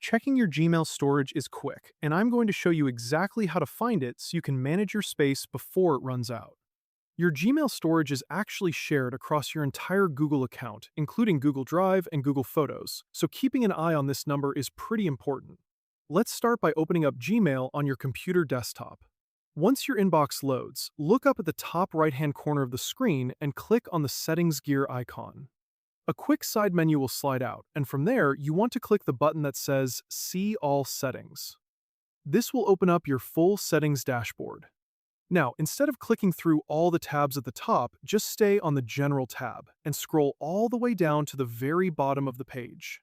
Checking your Gmail storage is quick, and I'm going to show you exactly how to find it so you can manage your space before it runs out. Your Gmail storage is actually shared across your entire Google account, including Google Drive and Google Photos, so keeping an eye on this number is pretty important. Let's start by opening up Gmail on your computer desktop. Once your inbox loads, look up at the top right-hand corner of the screen and click on the Settings gear icon. A quick side menu will slide out, and from there, you want to click the button that says See All Settings. This will open up your full settings dashboard. Now, instead of clicking through all the tabs at the top, just stay on the General tab and scroll all the way down to the very bottom of the page.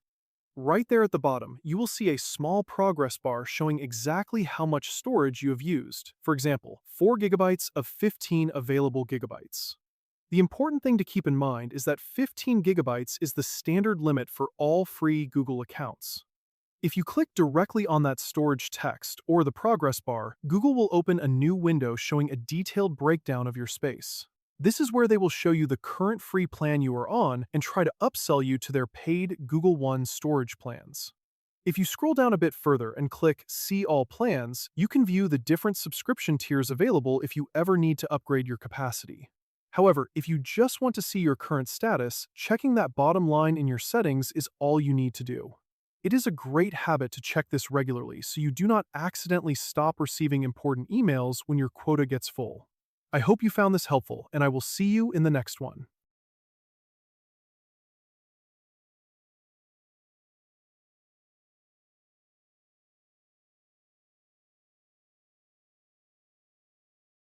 Right there at the bottom, you will see a small progress bar showing exactly how much storage you have used. For example, 4 gigabytes of 15 available gigabytes. The important thing to keep in mind is that 15 gigabytes is the standard limit for all free Google accounts. If you click directly on that storage text or the progress bar, Google will open a new window showing a detailed breakdown of your space. This is where they will show you the current free plan you are on and try to upsell you to their paid Google One storage plans. If you scroll down a bit further and click See All Plans, you can view the different subscription tiers available if you ever need to upgrade your capacity. However, if you just want to see your current status, checking that bottom line in your settings is all you need to do. It is a great habit to check this regularly so you do not accidentally stop receiving important emails when your quota gets full. I hope you found this helpful, and I will see you in the next one.